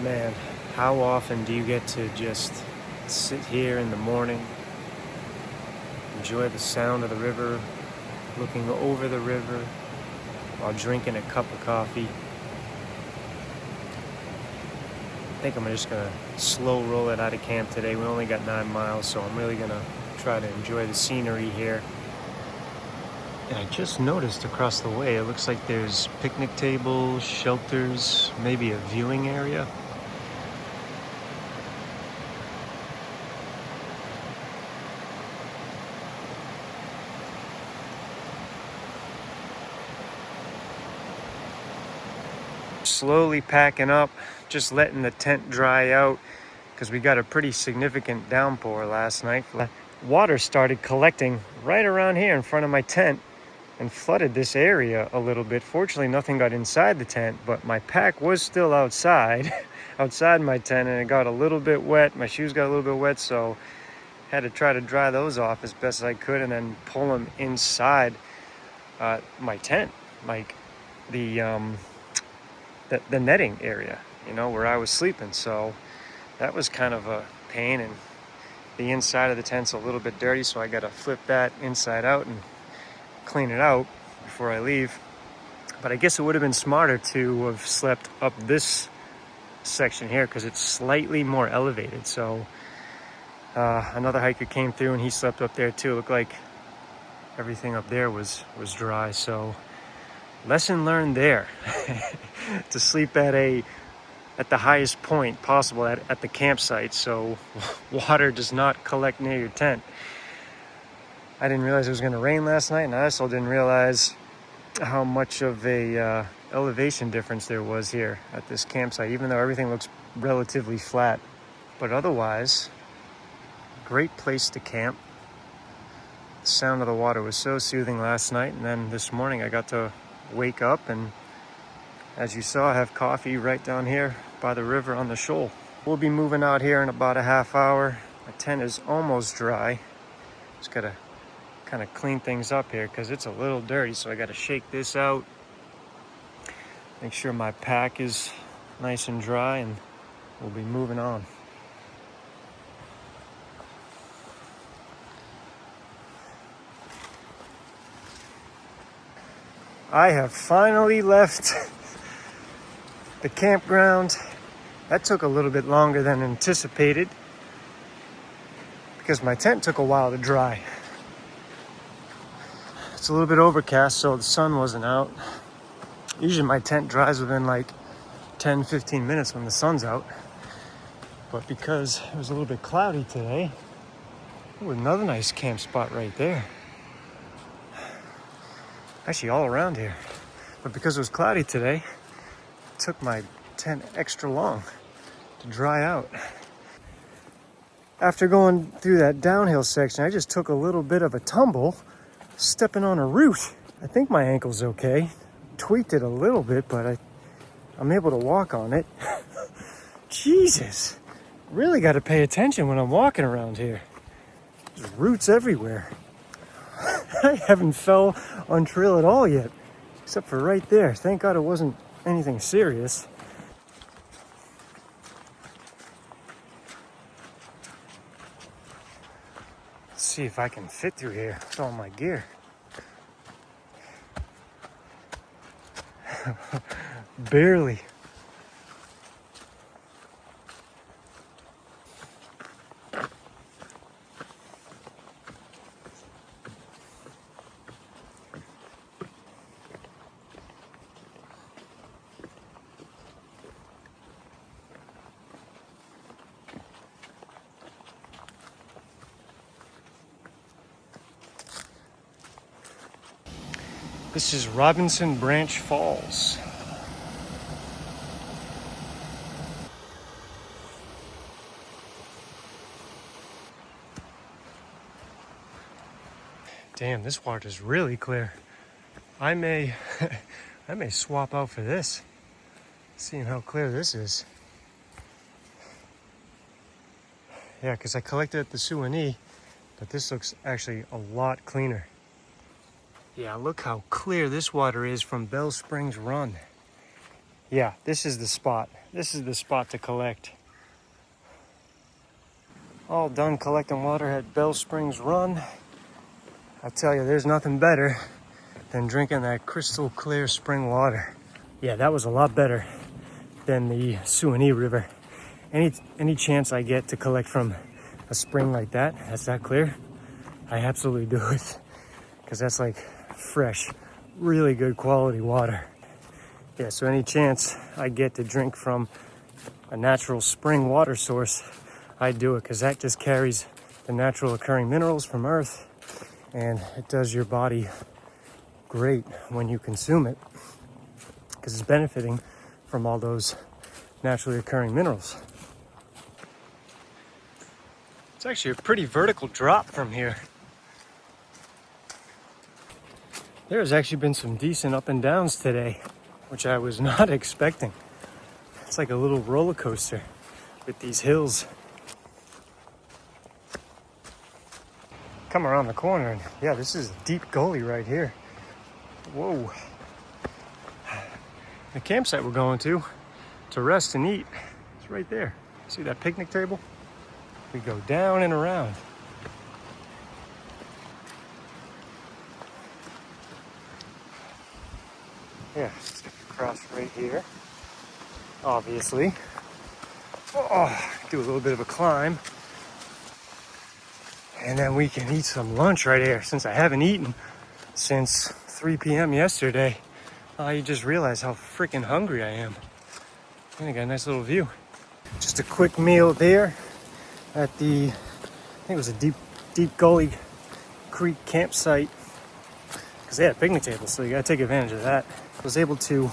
Man, how often do you get to just sit here in the morning, enjoy the sound of the river, looking over the river while drinking a cup of coffee? I think I'm just gonna slow roll it out of camp today. We only got 9 miles, so I'm really gonna try to enjoy the scenery here. And I just noticed across the way, it looks like there's picnic tables, shelters, maybe a viewing area. Slowly packing up, just letting the tent dry out because we got a pretty significant downpour last night. Water started collecting right around here in front of my tent and flooded this area a little bit. Fortunately, nothing got inside the tent, but my pack was still outside, outside my tent, and it got a little bit wet. My shoes got a little bit wet, so had to try to dry those off as best as I could and then pull them inside my tent, like the netting area, where I was sleeping. So that was kind of a pain, and the inside of the tent's a little bit dirty, so I got to flip that inside out and clean it out before I leave. But I guess it would have been smarter to have slept up this section here because it's slightly more elevated. So another hiker came through and he slept up there too. It looked like everything up there was dry. So lesson learned there. To sleep at the highest point possible at the campsite, so water does not collect near your tent. I didn't realize it was going to rain last night, and I also didn't realize how much of a elevation difference there was here at this campsite, even though everything looks relatively flat. But otherwise, great place to camp. The sound of the water was so soothing last night, and then this morning I got to wake up, and as you saw, I have coffee right down here by the river on the shoal. We'll be moving out here in about a half hour. My tent is almost dry. Just gotta kind of clean things up here because it's a little dirty, so I gotta shake this out, make sure my pack is nice and dry, and we'll be moving on. I have finally left the campground. That took a little bit longer than anticipated because my tent took a while to dry. It's a little bit overcast, so the sun wasn't out. Usually my tent dries within like 10-15 minutes when the sun's out. But because it was a little bit cloudy today, ooh, another nice camp spot right there. Actually all around here. But because it was cloudy today, it took my tent extra long to dry out. After going through that downhill section, I just took a little bit of a tumble, stepping on a root. I think my ankle's okay. Tweaked it a little bit, but I'm able to walk on it. Jesus, really got to pay attention when I'm walking around here. There's roots everywhere. I haven't fell on trail at all yet, except for right there. Thank God it wasn't anything serious. Let's see if I can fit through here with all my gear. Barely. This is Robinson Branch Falls. Damn, this water's really clear. I may swap out for this, seeing how clear this is. Yeah, because I collected at the Scenic, but this looks actually a lot cleaner. Yeah, look how clear this water is from Bell Springs Run. Yeah, this is the spot. This is the spot to collect. All done collecting water at Bell Springs Run. I tell you, there's nothing better than drinking that crystal clear spring water. Yeah, that was a lot better than the Scenic River. Any chance I get to collect from a spring like that, that's that clear, I absolutely do it. Because that's like fresh, really good quality water. Yeah, so any chance I get to drink from a natural spring water source, I do it, because that just carries the natural occurring minerals from earth, and it does your body great when you consume it, because it's benefiting from all those naturally occurring minerals. It's actually a pretty vertical drop from here. There's actually been some decent up and downs today, which I was not expecting. It's like a little roller coaster with these hills. Come around the corner and yeah, this is a deep gully right here. Whoa. The campsite we're going to rest and eat, it's right there. See that picnic table? We go down and around. Yeah, cross right here, obviously. Oh, do a little bit of a climb. And then we can eat some lunch right here. Since I haven't eaten since 3 p.m. yesterday, you just realize how freaking hungry I am. And I got a nice little view. Just a quick meal there at the, I think it was a deep gully creek campsite, because they had a picnic table, so you gotta take advantage of that. I was able to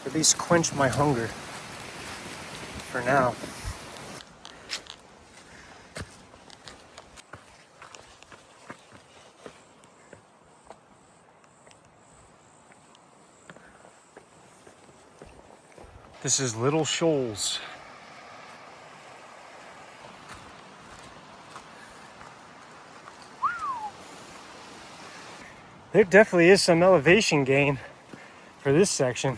at least quench my hunger for now. This is Little Shoals. There definitely is some elevation gain for this section.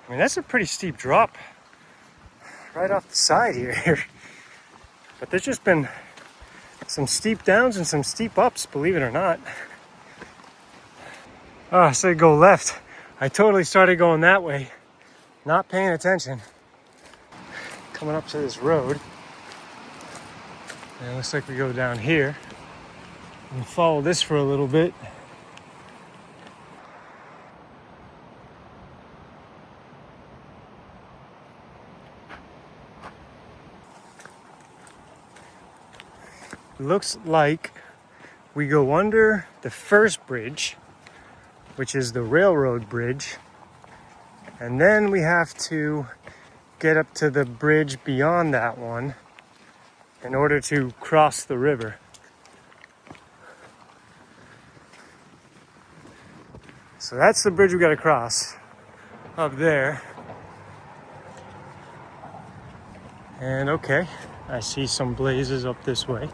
I mean, that's a pretty steep drop right off the side here. But there's just been some steep downs and some steep ups, believe it or not. Oh, I said go left. I totally started going that way, not paying attention. Coming up to this road. And it looks like we go down here and follow this for a little bit. Looks like we go under the first bridge, which is the railroad bridge, and then we have to get up to the bridge beyond that one in order to cross the river. So that's the bridge we got to cross up there. And okay, I see some blazes up this way.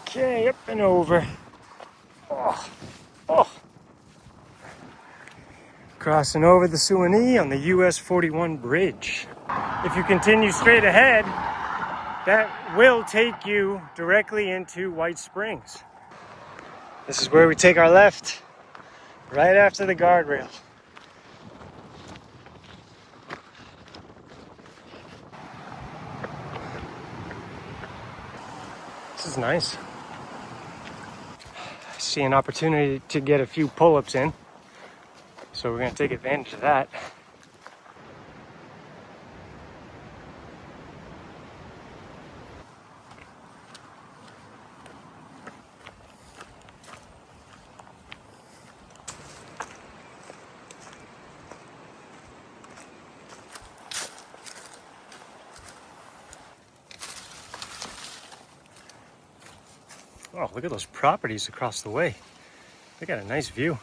Okay, up and over. Oh. Crossing over the Scenic on the US 41 bridge. If you continue straight ahead, that will take you directly into White Springs. This is where we take our left, right after the guardrail. This is nice. I see an opportunity to get a few pull-ups in, so we're going to take advantage of that. Oh, look at those properties across the way. They got a nice view.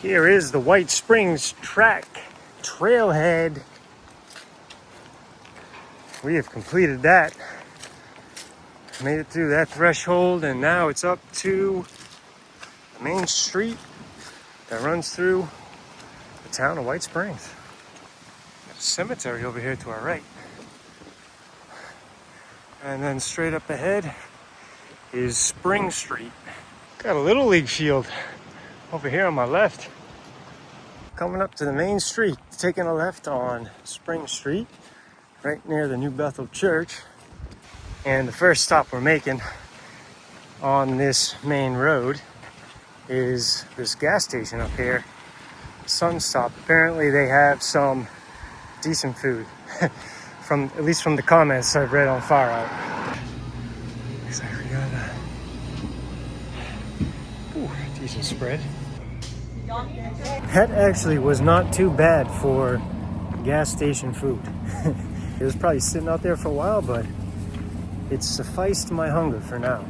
Here is the White Springs track trailhead. we have completed that. Made it through that threshold, and now it's up to the main street that runs through the town of White Springs. There's a cemetery over here to our right. And then straight up ahead is Spring Street. Got a little league field over here on my left. Coming up to the main street, taking a left on Spring Street, right near the New Bethel Church. And the first stop we're making on this main road is this gas station up here, Sunstop. Apparently they have some decent food, at least from the comments I've read on Far Out. Looks like we got a decent spread. That actually was not too bad for gas station food. It was probably sitting out there for a while, but it sufficed my hunger for now.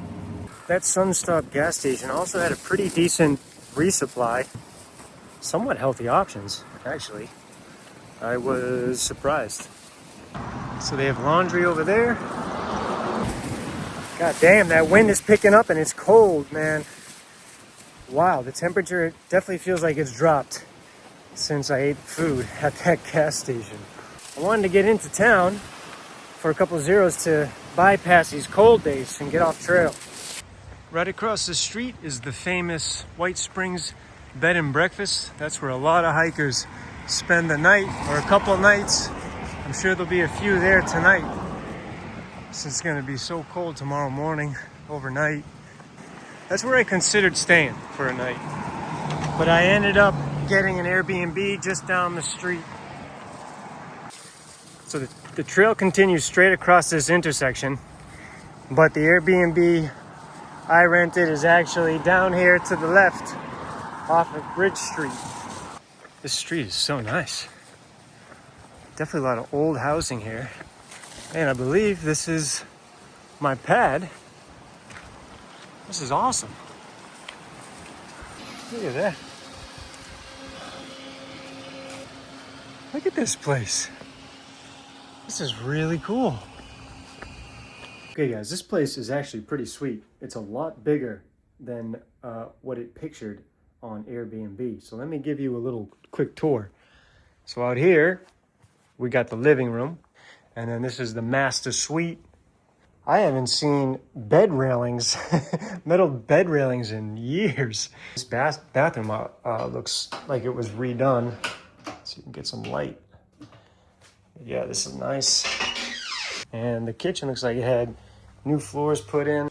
That Sunstop gas station also had a pretty decent resupply. Somewhat healthy options, actually. I was surprised. So they have laundry over there. God damn, that wind is picking up and it's cold, man. Wow, the temperature definitely feels like it's dropped since I ate food at that gas station. I wanted to get into town for a couple of zeros to bypass these cold days and get off trail. Right across the street is the famous White Springs Bed and Breakfast. That's where a lot of hikers spend the night, or a couple of nights. I'm sure there'll be a few there tonight, since it's gonna be so cold tomorrow morning, overnight. That's where I considered staying for a night, but I ended up getting an Airbnb just down the street. So the trail continues straight across this intersection, but the Airbnb I rented is actually down here to the left off of Bridge Street. This street is so nice. Definitely a lot of old housing here. And I believe this is my pad. This is awesome. Look at that. Look at this place. This is really cool. Okay guys, this place is actually pretty sweet. It's a lot bigger than what it pictured on Airbnb. So let me give you a little quick tour. So out here, we got the living room, and then this is the master suite. I haven't seen bed railings, metal bed railings in years. This bathroom looks like it was redone, so you can get some light. Yeah, this is nice. And the kitchen looks like it had new floors put in.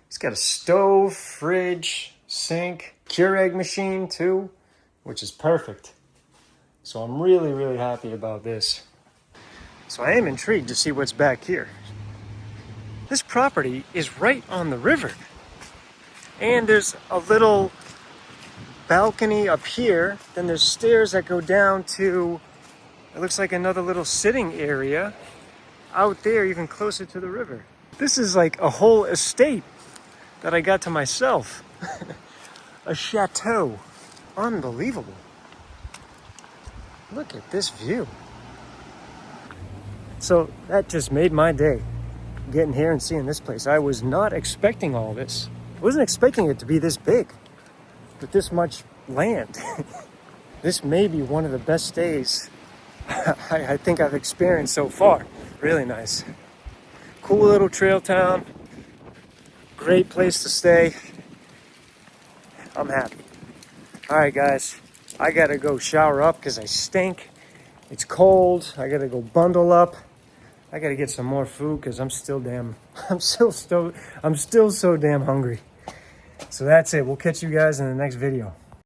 It's got a stove, fridge, sink, Keurig machine too, which is perfect. So I'm really, really happy about this. So I am intrigued to see what's back here. This property is right on the river. And there's a little balcony up here. Then there's stairs that go down to, it looks like another little sitting area out there, even closer to the river. This is like a whole estate that I got to myself. A chateau. Unbelievable. Look at this view. So that just made my day, getting here and seeing this place. I was not expecting all this. I wasn't expecting it to be this big, with this much land. This may be one of the best days I think I've experienced so far. Really nice. Cool little trail town. Great place to stay. I'm happy. All right, guys. I gotta go shower up because I stink. It's cold. I gotta go bundle up. I gotta get some more food because I'm still so damn hungry. So that's it. We'll catch you guys in the next video.